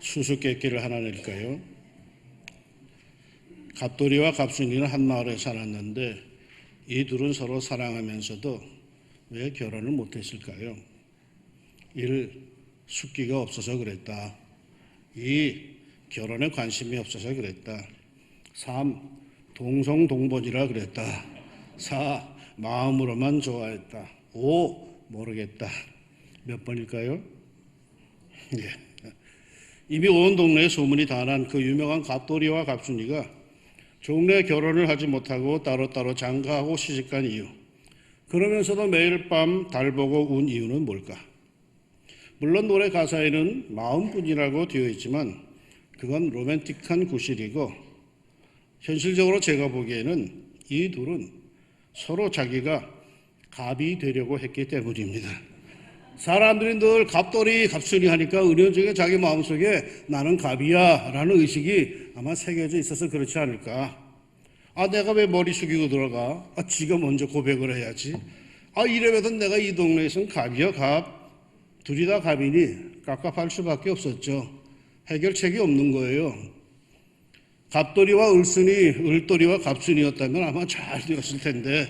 수수께끼를 하나 낼까요? 갑돌이와 갑순이는 한 마을에 살았는데 이 둘은 서로 사랑하면서도 왜 결혼을 못했을까요? 1. 숙기가 없어서 그랬다. 2. 결혼에 관심이 없어서 그랬다. 3. 동성동본이라 그랬다. 4. 마음으로만 좋아했다. 5. 모르겠다. 몇 번일까요? 예. 이미 온 동네에 소문이 다 난 그 유명한 갑돌이와 갑순이가 종래 결혼을 하지 못하고 따로따로 장가하고 시집간 이유, 그러면서도 매일 밤 달 보고 운 이유는 뭘까? 물론 노래 가사에는 마음뿐이라고 되어 있지만 그건 로맨틱한 구실이고, 현실적으로 제가 보기에는 이 둘은 서로 자기가 갑이 되려고 했기 때문입니다. 사람들이 늘 갑돌이, 갑순이 하니까 은연중에 자기 마음속에 나는 갑이야 라는 의식이 아마 새겨져 있어서 그렇지 않을까. 내가 왜 머리 숙이고 들어가? 지가 먼저 고백을 해야지. 이래봬도 내가 이 동네에선 갑이야, 갑. 둘이 다 갑이니 깝깝할 수밖에 없었죠. 해결책이 없는 거예요. 갑돌이와 을순이, 을돌이와 갑순이였다면 아마 잘 되었을 텐데,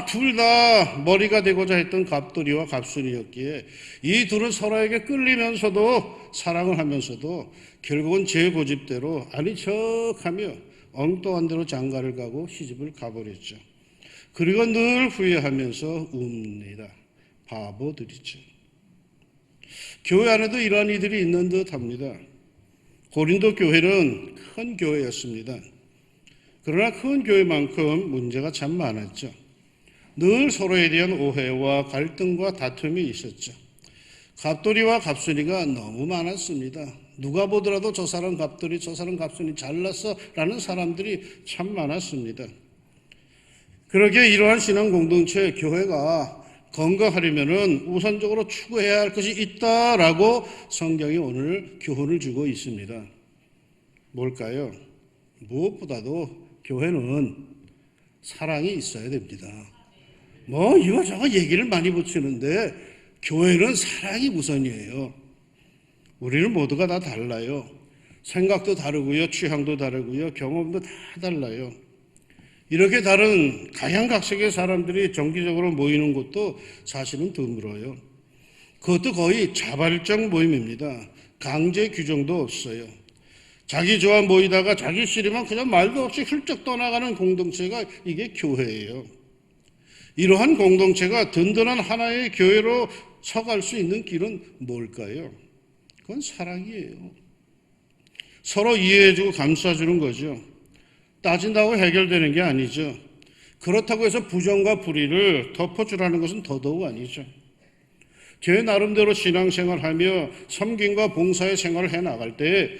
둘 다 머리가 되고자 했던 갑돌이와 갑순이였기에 이 둘은 서로에게 끌리면서도 사랑을 하면서도 결국은 제 고집대로 아닌 척하며 엉뚱한 대로 장가를 가고 시집을 가버렸죠. 그리고 늘 후회하면서 웁니다. 바보들이죠. 교회 안에도 이러한 이들이 있는 듯 합니다. 고린도 교회는 큰 교회였습니다. 그러나 큰 교회만큼 문제가 참 많았죠. 늘 서로에 대한 오해와 갈등과 다툼이 있었죠. 갑돌이와 갑순이가 너무 많았습니다. 누가 보더라도 저 사람 갑돌이, 저 사람 갑순이 잘났어 라는 사람들이 참 많았습니다. 그러기에 이러한 신앙 공동체, 교회가 건강하려면 우선적으로 추구해야 할 것이 있다라고 성경이 오늘 교훈을 주고 있습니다. 뭘까요? 무엇보다도 교회는 사랑이 있어야 됩니다. 이거저거 얘기를 많이 붙이는데 교회는 사랑이 우선이에요. 우리는 모두가 다 달라요. 생각도 다르고요, 취향도 다르고요, 경험도 다 달라요. 이렇게 다른 각양각색의 사람들이 정기적으로 모이는 곳도 사실은 드물어요. 그것도 거의 자발적 모임입니다. 강제 규정도 없어요. 자기 좋아 모이다가 자기 싫으면 그냥 말도 없이 훌쩍 떠나가는 공동체가 이게 교회예요. 이러한 공동체가 든든한 하나의 교회로 서갈 수 있는 길은 뭘까요? 그건 사랑이에요. 서로 이해해주고 감싸주는 거죠. 따진다고 해결되는 게 아니죠. 그렇다고 해서 부정과 불의를 덮어주라는 것은 더더욱 아니죠. 제 나름대로 신앙생활하며 섬김과 봉사의 생활을 해나갈 때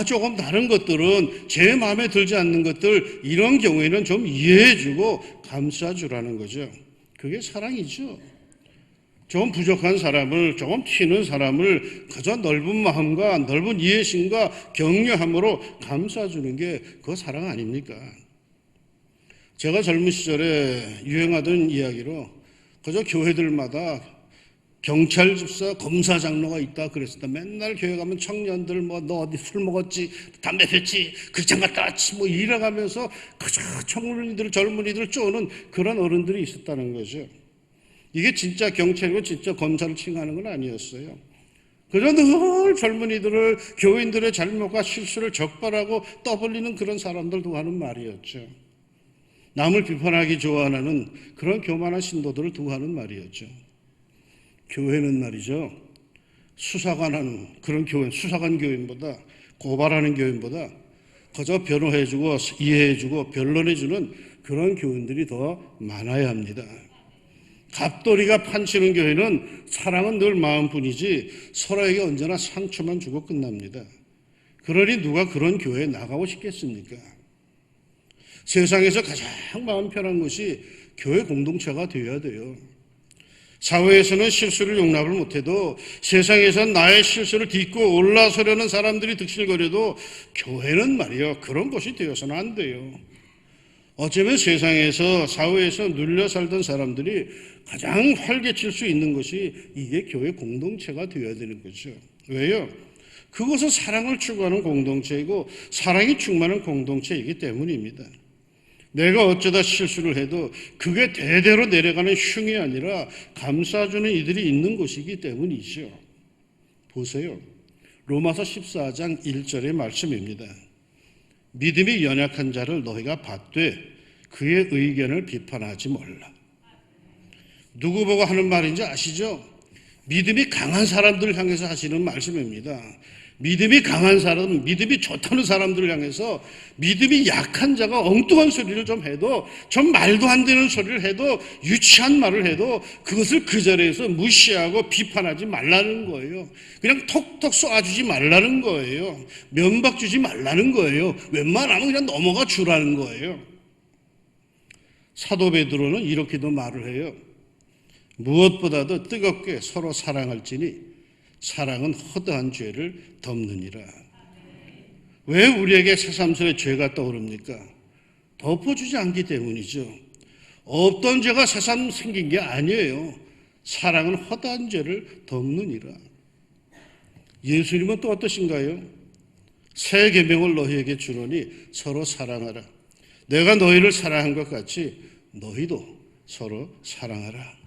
조금 다른 것들은 제 마음에 들지 않는 것들, 이런 경우에는 좀 이해해주고 감싸주라는 거죠. 그게 사랑이죠. 좀 부족한 사람을, 조금 튀는 사람을 그저 넓은 마음과 넓은 이해심과 격려함으로 감싸주는 게 그거 사랑 아닙니까? 제가 젊은 시절에 유행하던 이야기로 그저 교회들마다 경찰 집사, 검사 장로가 있다 그랬었다. 맨날 교회 가면 청년들 너 어디 술 먹었지, 담배 폈지, 극장 갔다 왔지 이래가면서 그저 청년이들, 젊은이들 쪼는 그런 어른들이 있었다는 거죠. 이게 진짜 경찰이고 진짜 검사를 칭하는 건 아니었어요. 그저 늘 젊은이들을, 교인들의 잘못과 실수를 적발하고 떠벌리는 그런 사람들도 하는 말이었죠. 남을 비판하기 좋아하는 그런 교만한 신도들을 두고 하는 말이었죠. 교회는 말이죠, 수사관하는 그런 교인, 수사관 교인보다, 고발하는 교인보다 그저 변호해주고 이해해주고 변론해주는 그런 교인들이 더 많아야 합니다. 갑돌이가 판치는 교회는 사랑은 늘 마음뿐이지 서로에게 언제나 상처만 주고 끝납니다. 그러니 누가 그런 교회에 나가고 싶겠습니까? 세상에서 가장 마음 편한 것이 교회 공동체가 되어야 돼요. 사회에서는 실수를 용납을 못해도, 세상에서는 나의 실수를 딛고 올라서려는 사람들이 득실거려도 교회는 말이요, 그런 곳이 되어서는 안 돼요. 어쩌면 세상에서, 사회에서 눌려 살던 사람들이 가장 활개칠 수 있는 것이 이게 교회 공동체가 되어야 되는 거죠. 왜요? 그것은 사랑을 추구하는 공동체이고 사랑이 충만한 공동체이기 때문입니다. 내가 어쩌다 실수를 해도 그게 대대로 내려가는 흉이 아니라 감싸주는 이들이 있는 곳이기 때문이죠. 보세요. 로마서 14장 1절의 말씀입니다. 믿음이 연약한 자를 너희가 받되 그의 의견을 비판하지 말라. 누구 보고 하는 말인지 아시죠? 믿음이 강한 사람들을 향해서 하시는 말씀입니다. 믿음이 강한 사람, 믿음이 좋다는 사람들을 향해서 믿음이 약한 자가 엉뚱한 소리를 좀 해도, 좀 말도 안 되는 소리를 해도, 유치한 말을 해도 그것을 그 자리에서 무시하고 비판하지 말라는 거예요. 그냥 톡톡 쏘아주지 말라는 거예요. 면박 주지 말라는 거예요. 웬만하면 그냥 넘어가 주라는 거예요. 사도 베드로는 이렇게도 말을 해요. 무엇보다도 뜨겁게 서로 사랑할지니 사랑은 허다한 죄를 덮느니라. 왜 우리에게 새삼스레 죄가 떠오릅니까? 덮어주지 않기 때문이죠. 없던 죄가 새삼 생긴 게 아니에요. 사랑은 허다한 죄를 덮느니라. 예수님은 또 어떠신가요? 새 계명을 너희에게 주노니 서로 사랑하라. 내가 너희를 사랑한 것 같이 너희도 서로 사랑하라.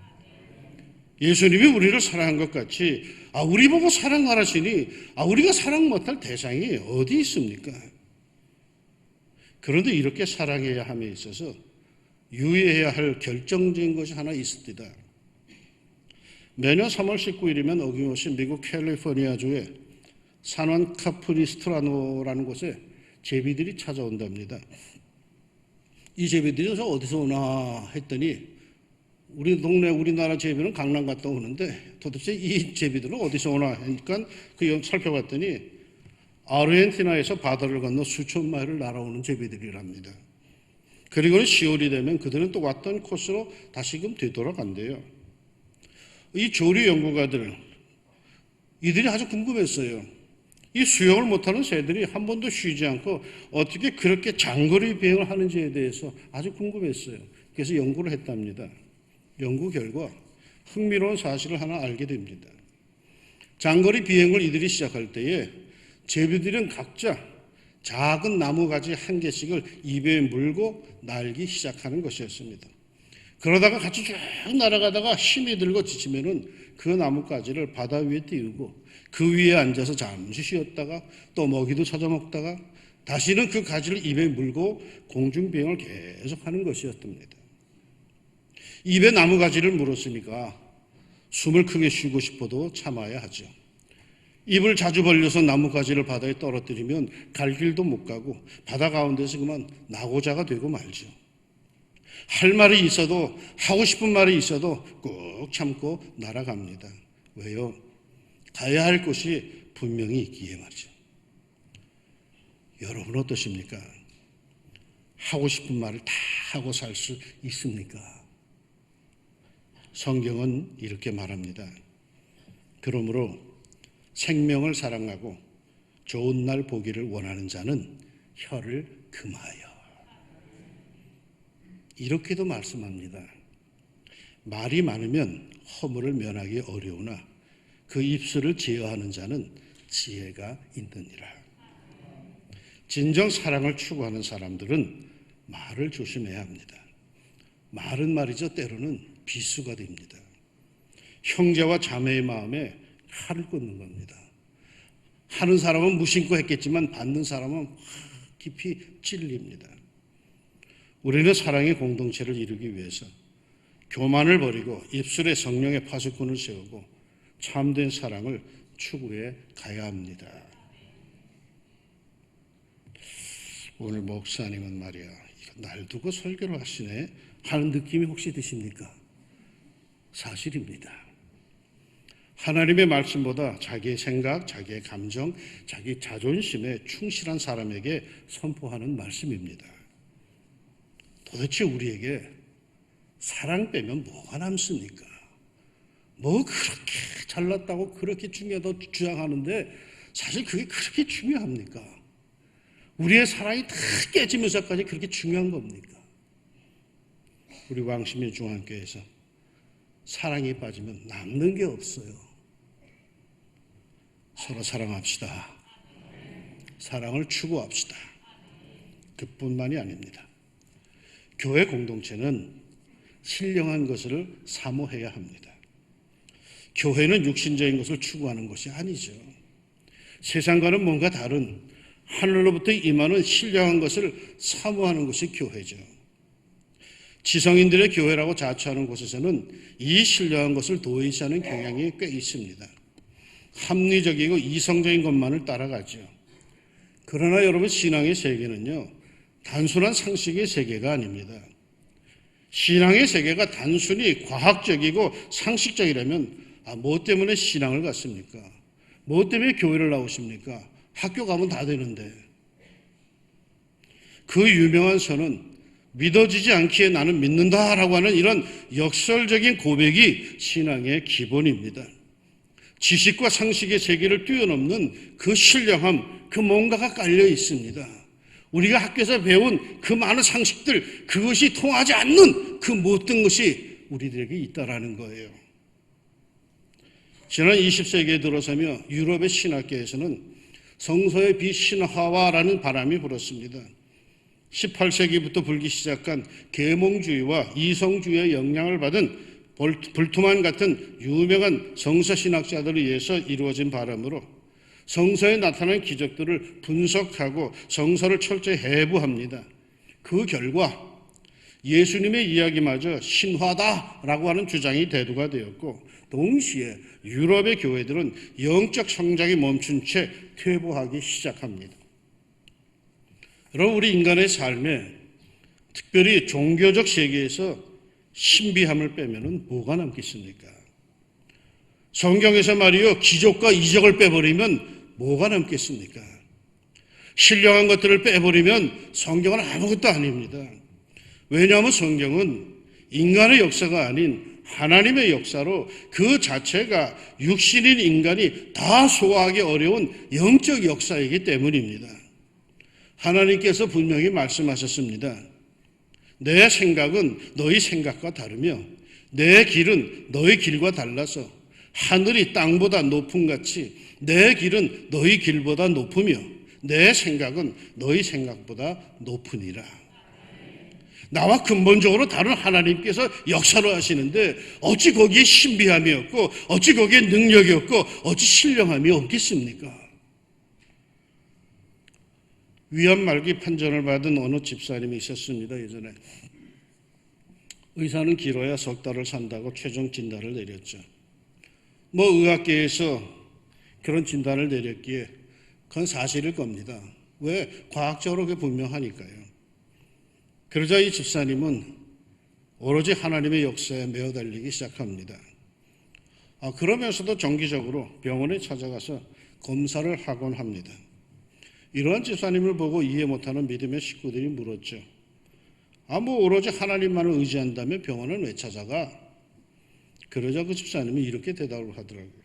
예수님이 우리를 사랑한 것 같이 우리 보고 사랑하라시니 우리가 사랑 못할 대상이 어디 있습니까? 그런데 이렇게 사랑해야 함에 있어서 유의해야 할 결정적인 것이 하나 있습니다. 매년 3월 19일이면 어김없이 미국 캘리포니아주의 산원 카프리스트라노라는 곳에 제비들이 찾아온답니다. 이 제비들이 어디서 오나 했더니 우리 동네 우리나라 제비는 강남 갔다 오는데 도대체 이 제비들은 어디서 오나 하니까 그 살펴봤더니 아르헨티나에서 바다를 건너 수천 마일을 날아오는 제비들이랍니다. 그리고는 10월이 되면 그들은 또 왔던 코스로 다시금 되돌아간대요. 이 조류 연구가들 이들이 아주 궁금했어요. 이 수영을 못하는 새들이 한 번도 쉬지 않고 어떻게 그렇게 장거리 비행을 하는지에 대해서 아주 궁금했어요. 그래서 연구를 했답니다. 연구 결과 흥미로운 사실을 하나 알게 됩니다. 장거리 비행을 이들이 시작할 때에 제비들은 각자 작은 나무가지 한 개씩을 입에 물고 날기 시작하는 것이었습니다. 그러다가 같이 쭉 날아가다가 힘이 들고 지치면은 그 나뭇가지를 바다 위에 띄우고 그 위에 앉아서 잠시 쉬었다가 또 먹이도 찾아 먹다가 다시는 그 가지를 입에 물고 공중비행을 계속하는 것이었답니다. 입에 나무가지를 물었으니까 숨을 크게 쉬고 싶어도 참아야 하죠. 입을 자주 벌려서 나무가지를 바다에 떨어뜨리면 갈 길도 못 가고 바다 가운데서 그만 낙오자가 되고 말죠. 할 말이 있어도 하고 싶은 말이 있어도 꾹 참고 날아갑니다. 왜요? 가야 할 곳이 분명히 있기에 말이죠. 여러분 어떠십니까? 하고 싶은 말을 다 하고 살 수 있습니까? 성경은 이렇게 말합니다. 그러므로 생명을 사랑하고 좋은 날 보기를 원하는 자는 혀를 금하여. 이렇게도 말씀합니다. 말이 많으면 허물을 면하기 어려우나 그 입술을 제어하는 자는 지혜가 있느니라. 진정 사랑을 추구하는 사람들은 말을 조심해야 합니다. 말은 말이죠, 때로는 비수가 됩니다. 형제와 자매의 마음에 칼을 꽂는 겁니다. 하는 사람은 무심코 했겠지만 받는 사람은 깊이 찔립니다. 우리는 사랑의 공동체를 이루기 위해서 교만을 버리고 입술에 성령의 파수꾼을 세우고 참된 사랑을 추구해 가야 합니다. 오늘 목사님은 말이야, 날 두고 설교를 하시네 하는 느낌이 혹시 드십니까? 사실입니다. 하나님의 말씀보다 자기의 생각, 자기의 감정, 자기 자존심에 충실한 사람에게 선포하는 말씀입니다. 도대체 우리에게 사랑 빼면 뭐가 남습니까? 뭐 그렇게 잘났다고 그렇게 중요하다고 주장하는데 사실 그게 그렇게 중요합니까? 우리의 사랑이 다 깨지면서까지 그렇게 중요한 겁니까? 우리 왕십리 중앙교회에서 사랑이 빠지면 남는 게 없어요. 서로 사랑합시다. 사랑을 추구합시다. 그뿐만이 아닙니다. 교회 공동체는 신령한 것을 사모해야 합니다. 교회는 육신적인 것을 추구하는 것이 아니죠. 세상과는 뭔가 다른 하늘로부터 임하는 신령한 것을 사모하는 것이 교회죠. 지성인들의 교회라고 자처하는 곳에서는 이 신령한 것을 도외시하는 경향이 꽤 있습니다. 합리적이고 이성적인 것만을 따라가죠. 그러나 여러분, 신앙의 세계는요, 단순한 상식의 세계가 아닙니다. 신앙의 세계가 단순히 과학적이고 상식적이라면 뭐 때문에 신앙을 갖습니까? 뭐 때문에 교회를 나오십니까? 학교 가면 다 되는데. 그 유명한 선은 믿어지지 않기에 나는 믿는다라고 하는 이런 역설적인 고백이 신앙의 기본입니다. 지식과 상식의 세계를 뛰어넘는 그 신령함, 그 뭔가가 깔려 있습니다. 우리가 학교에서 배운 그 많은 상식들, 그것이 통하지 않는 그 모든 것이 우리들에게 있다라는 거예요. 지난 20세기에 들어서며 유럽의 신학계에서는 성서의 비신화화라는 바람이 불었습니다. 18세기부터 불기 시작한 계몽주의와 이성주의의 영향을 받은 불트만 같은 유명한 성서신학자들에 의해서 이루어진 바람으로 성서에 나타난 기적들을 분석하고 성서를 철저히 해부합니다. 그 결과 예수님의 이야기마저 신화다라고 하는 주장이 대두가 되었고, 동시에 유럽의 교회들은 영적 성장이 멈춘 채 퇴보하기 시작합니다. 여러분, 우리 인간의 삶에 특별히 종교적 세계에서 신비함을 빼면 뭐가 남겠습니까? 성경에서 말이요, 기적과 이적을 빼버리면 뭐가 남겠습니까? 신령한 것들을 빼버리면 성경은 아무것도 아닙니다. 왜냐하면 성경은 인간의 역사가 아닌 하나님의 역사로 그 자체가 육신인 인간이 다 소화하기 어려운 영적 역사이기 때문입니다. 하나님께서 분명히 말씀하셨습니다. 내 생각은 너희 생각과 다르며 내 길은 너희 길과 달라서 하늘이 땅보다 높음같이 내 길은 너희 길보다 높으며 내 생각은 너희 생각보다 높으니라. 나와 근본적으로 다른 하나님께서 역사를 하시는데 어찌 거기에 신비함이 없고 어찌 거기에 능력이 없고 어찌 신령함이 없겠습니까? 위암 말기 판정을 받은 어느 집사님이 있었습니다. 예전에 의사는 길어야 석 달을 산다고 최종 진단을 내렸죠. 의학계에서 그런 진단을 내렸기에 그건 사실일 겁니다. 왜? 과학적으로 그게 분명하니까요. 그러자 이 집사님은 오로지 하나님의 역사에 매어달리기 시작합니다. 그러면서도 정기적으로 병원에 찾아가서 검사를 하곤 합니다. 이러한 집사님을 보고 이해 못하는 믿음의 식구들이 물었죠. 오로지 하나님만을 의지한다면 병원은 왜 찾아가? 그러자 그 집사님이 이렇게 대답을 하더라고요.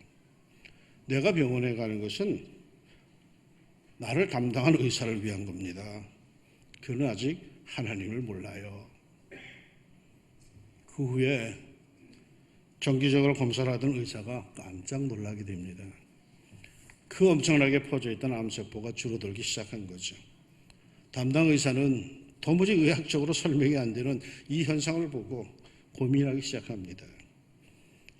내가 병원에 가는 것은 나를 담당한 의사를 위한 겁니다. 그는 아직 하나님을 몰라요. 그 후에 정기적으로 검사를 하던 의사가 깜짝 놀라게 됩니다. 그 엄청나게 퍼져있던 암세포가 줄어들기 시작한 거죠. 담당 의사는 도무지 의학적으로 설명이 안 되는 이 현상을 보고 고민하기 시작합니다.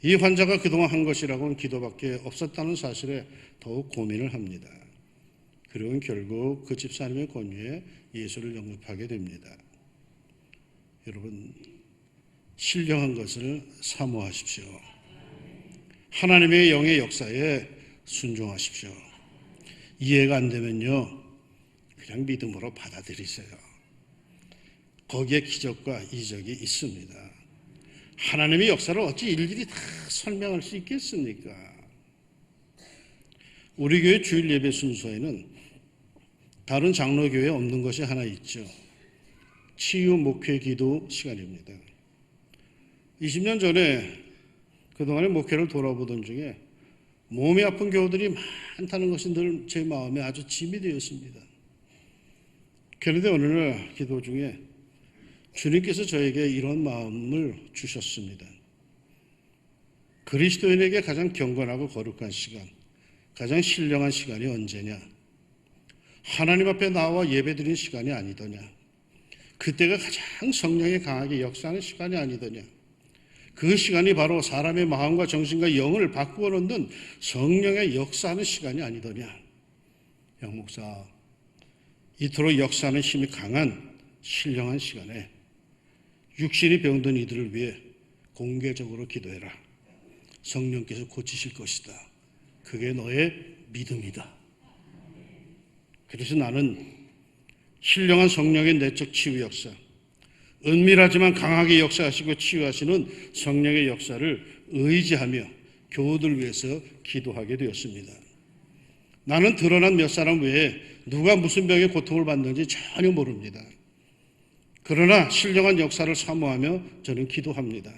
이 환자가 그동안 한 것이라고는 기도밖에 없었다는 사실에 더욱 고민을 합니다. 그리고 결국 그 집사님의 권유에 예수를 영접하게 됩니다. 여러분, 신령한 것을 사모하십시오. 하나님의 영의 역사에 순종하십시오. 이해가 안 되면요, 그냥 믿음으로 받아들이세요. 거기에 기적과 이적이 있습니다. 하나님의 역사를 어찌 일일이 다 설명할 수 있겠습니까? 우리 교회 주일 예배 순서에는 다른 장로교회에 없는 것이 하나 있죠. 치유 목회 기도 시간입니다. 20년 전에 그동안의 목회를 돌아보던 중에 몸이 아픈 교우들이 많다는 것이 늘 제 마음에 아주 짐이 되었습니다. 그런데 어느 날 기도 중에 주님께서 저에게 이런 마음을 주셨습니다. 그리스도인에게 가장 경건하고 거룩한 시간, 가장 신령한 시간이 언제냐? 하나님 앞에 나와 예배드리는 시간이 아니더냐? 그때가 가장 성령이 강하게 역사하는 시간이 아니더냐? 그 시간이 바로 사람의 마음과 정신과 영을 바꾸어 놓는 성령의 역사하는 시간이 아니더냐? 양 목사, 이토록 역사하는 힘이 강한 신령한 시간에 육신이 병든 이들을 위해 공개적으로 기도해라. 성령께서 고치실 것이다. 그게 너의 믿음이다. 그래서 나는 신령한 성령의 내적 치유 역사, 은밀하지만 강하게 역사하시고 치유하시는 성령의 역사를 의지하며 교우들 위해서 기도하게 되었습니다. 나는 드러난 몇 사람 외에 누가 무슨 병의 고통을 받는지 전혀 모릅니다. 그러나 신령한 역사를 사모하며 저는 기도합니다.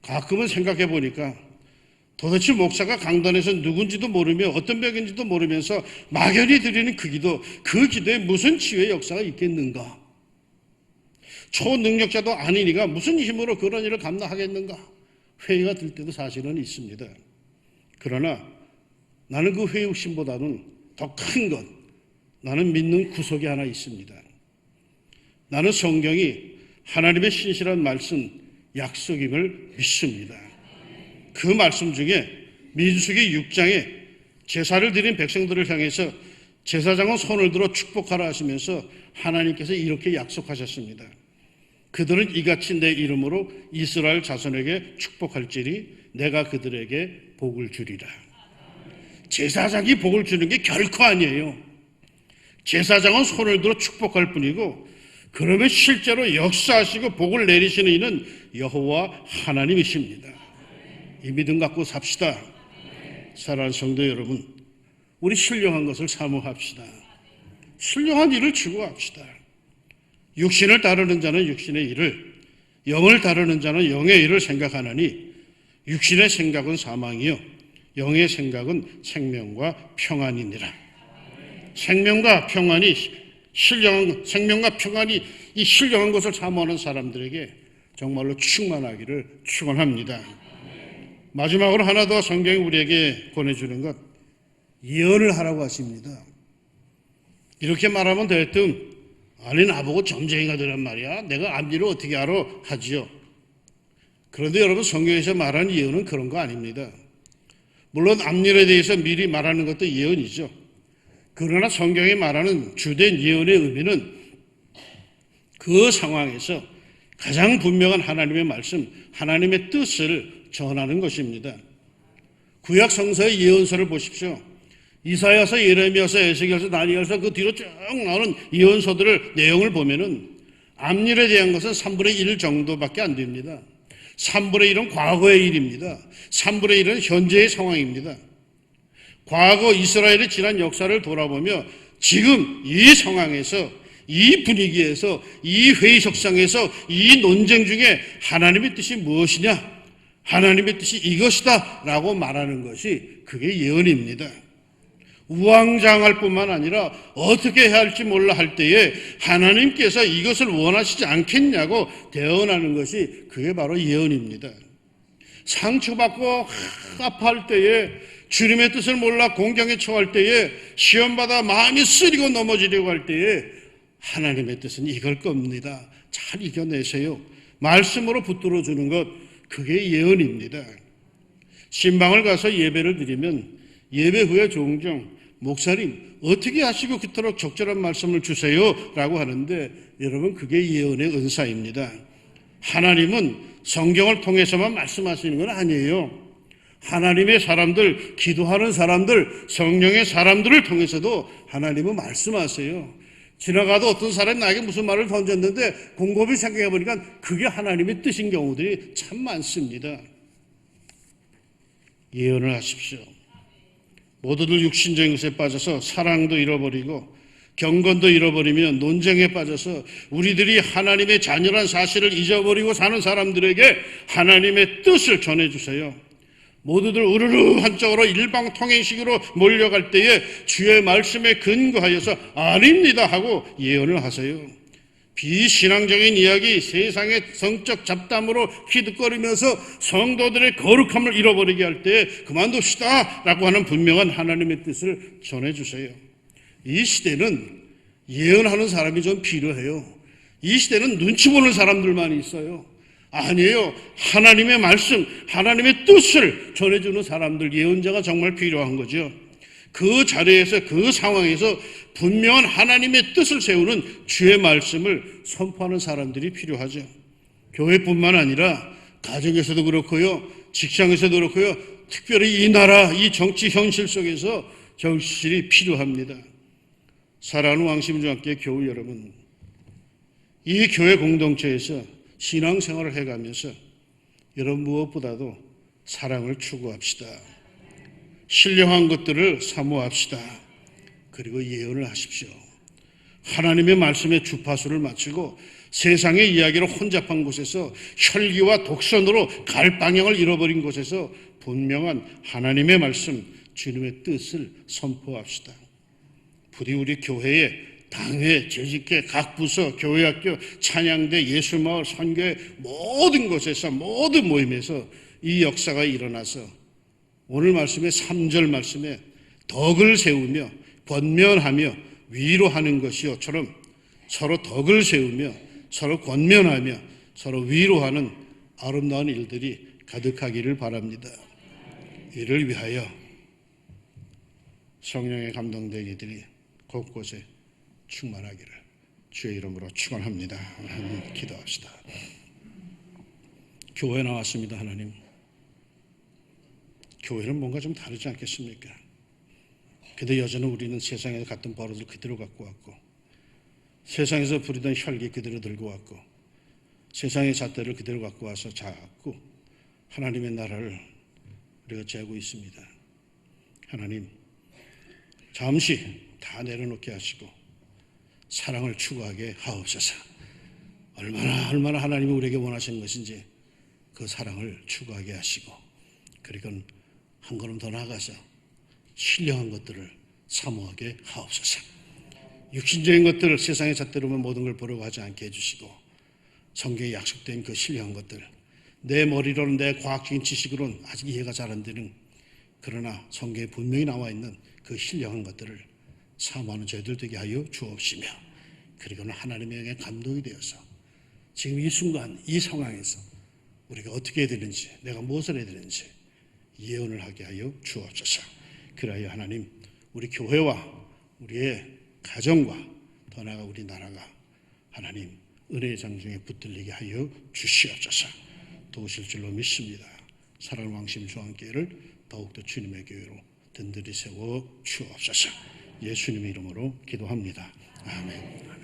가끔은 생각해 보니까 도대체 목사가 강단에서 누군지도 모르며 어떤 병인지도 모르면서 막연히 드리는 그 기도, 그 기도에 무슨 치유의 역사가 있겠는가? 초능력자도 아니니가 무슨 힘으로 그런 일을 감당하겠는가? 회의가 들 때도 사실은 있습니다. 그러나 나는 그 회의심보다는 더 큰 것, 나는 믿는 구석이 하나 있습니다. 나는 성경이 하나님의 신실한 말씀, 약속임을 믿습니다. 그 말씀 중에 민수기 6장에 제사를 드린 백성들을 향해서 제사장은 손을 들어 축복하라 하시면서 하나님께서 이렇게 약속하셨습니다. 그들은 이같이 내 이름으로 이스라엘 자손에게 축복할지니 내가 그들에게 복을 주리라. 제사장이 복을 주는 게 결코 아니에요. 제사장은 손을 들어 축복할 뿐이고, 그러면 실제로 역사하시고 복을 내리시는 이는 여호와 하나님이십니다. 이 믿음 갖고 삽시다. 사랑하는 성도 여러분, 우리 신령한 것을 사모합시다. 신령한 일을 추구합시다. 육신을 따르는 자는 육신의 일을, 영을 따르는 자는 영의 일을 생각하나니 육신의 생각은 사망이요 영의 생각은 생명과 평안이니라. 생명과 평안이 신령한, 생명과 평안이 이 신령한 것을 사모하는 사람들에게 정말로 충만하기를 축원합니다. 마지막으로 하나 더 성경이 우리에게 권해주는 것, 예언을 하라고 하십니다. 이렇게 말하면 대뜸 아니 나보고 점쟁이가 되란 말이야, 내가 앞일을 어떻게 알아 하지요. 그런데 여러분, 성경에서 말하는 예언은 그런 거 아닙니다. 물론 앞일에 대해서 미리 말하는 것도 예언이죠. 그러나 성경이 말하는 주된 예언의 의미는 그 상황에서 가장 분명한 하나님의 말씀, 하나님의 뜻을 전하는 것입니다. 구약 성서의 예언서를 보십시오. 이사야서, 예레미야서, 에스겔서, 다니엘서 그 뒤로 쭉 나오는 예언서들을 내용을 보면은 앞일에 대한 것은 3분의 1 정도밖에 안 됩니다. 3분의 1은 과거의 일입니다. 3분의 1은 현재의 상황입니다. 과거 이스라엘의 지난 역사를 돌아보며 지금 이 상황에서, 이 분위기에서, 이 회의석상에서, 이 논쟁 중에 하나님의 뜻이 무엇이냐? 하나님의 뜻이 이것이다 라고 말하는 것이 그게 예언입니다. 우왕좌왕할 뿐만 아니라 어떻게 해야 할지 몰라 할 때에 하나님께서 이것을 원하시지 않겠냐고 대언하는 것이 그게 바로 예언입니다. 상처받고 아파할 때에, 주님의 뜻을 몰라 공경에 처할 때에, 시험받아 마음이 쓰리고 넘어지려고 할 때에 하나님의 뜻은 이걸 겁니다. 잘 이겨내세요. 말씀으로 붙들어 주는 것, 그게 예언입니다. 신방을 가서 예배를 드리면 예배 후에 종종 목사님 어떻게 하시고 그토록 적절한 말씀을 주세요 라고 하는데, 여러분 그게 예언의 은사입니다. 하나님은 성경을 통해서만 말씀하시는 건 아니에요. 하나님의 사람들, 기도하는 사람들, 성령의 사람들을 통해서도 하나님은 말씀하세요. 지나가도 어떤 사람이 나에게 무슨 말을 던졌는데 곰곰이 생각해 보니까 그게 하나님의 뜻인 경우들이 참 많습니다. 예언을 하십시오. 모두들 육신적인 것에 빠져서 사랑도 잃어버리고 경건도 잃어버리면 논쟁에 빠져서 우리들이 하나님의 자녀란 사실을 잊어버리고 사는 사람들에게 하나님의 뜻을 전해주세요. 모두들 우르르 한쪽으로 일방통행식으로 몰려갈 때에 주의 말씀에 근거하여서 아닙니다 하고 예언을 하세요. 비신앙적인 이야기, 세상의 성적 잡담으로 기득거리면서 성도들의 거룩함을 잃어버리게 할 때 그만둡시다 라고 하는 분명한 하나님의 뜻을 전해주세요. 이 시대는 예언하는 사람이 좀 필요해요. 이 시대는 눈치 보는 사람들만 있어요. 아니에요. 하나님의 말씀, 하나님의 뜻을 전해주는 사람들, 예언자가 정말 필요한 거죠. 그 자리에서, 그 상황에서 분명한 하나님의 뜻을 세우는 주의 말씀을 선포하는 사람들이 필요하죠. 교회뿐만 아니라 가정에서도 그렇고요, 직장에서도 그렇고요, 특별히 이 나라, 이 정치 현실 속에서 절실히 필요합니다. 사랑하는 왕심중학교 교우 여러분, 이 교회 공동체에서 신앙생활을 해가면서 여러분 무엇보다도 사랑을 추구합시다. 신령한 것들을 사모합시다. 그리고 예언을 하십시오. 하나님의 말씀의 주파수를 맞추고 세상의 이야기로 혼잡한 곳에서 혈기와 독선으로 갈 방향을 잃어버린 곳에서 분명한 하나님의 말씀, 주님의 뜻을 선포합시다. 부디 우리 교회에 당회, 재직회, 각 부서, 교회학교, 찬양대, 예술마을, 선교회 모든 곳에서, 모든 모임에서 이 역사가 일어나서 오늘 말씀의 3절 말씀에 덕을 세우며 권면하며 위로하는 것이요처럼 서로 덕을 세우며 서로 권면하며 서로 위로하는 아름다운 일들이 가득하기를 바랍니다. 이를 위하여 성령의 감동되기들이 곳곳에 충만하기를 주의 이름으로 축원합니다. 기도합시다. 교회 나왔습니다. 하나님, 교회는 뭔가 좀 다르지 않겠습니까? 근데 여전히 우리는 세상에서 갔던 버릇을 그대로 갖고 왔고, 세상에서 부리던 혈기 그대로 들고 왔고, 세상의 잣대를 그대로 갖고 와서 자꾸 하나님의 나라를 우리가 재고 있습니다. 하나님, 잠시 다 내려놓게 하시고 사랑을 추구하게 하옵소서. 얼마나 하나님이 우리에게 원하시는 것인지 그 사랑을 추구하게 하시고, 그리고 한 걸음 더 나아가서 신령한 것들을 사모하게 하옵소서. 육신적인 것들을 세상의 잣대로만 모든 걸 보려고 하지 않게 해주시고, 성경에 약속된 그 신령한 것들, 내 머리로는, 내 과학적인 지식으로는 아직 이해가 잘 안 되는, 그러나 성경에 분명히 나와 있는 그 신령한 것들을 사모하는 저희들 되게 하여 주옵시며, 그리고는 하나님의 영에 감동이 되어서 지금 이 순간 이 상황에서 우리가 어떻게 해야 되는지, 내가 무엇을 해야 되는지 예언을 하게 하여 주옵소서. 그리하여 하나님, 우리 교회와 우리의 가정과 더 나아가 우리 나라가 하나님 은혜의 장중에 붙들리게 하여 주시옵소서. 도우실 줄로 믿습니다. 사랑하는 왕심 중앙교회를 더욱더 주님의 교회로 든든히 세워 주옵소서. 예수님의 이름으로 기도합니다. 아멘.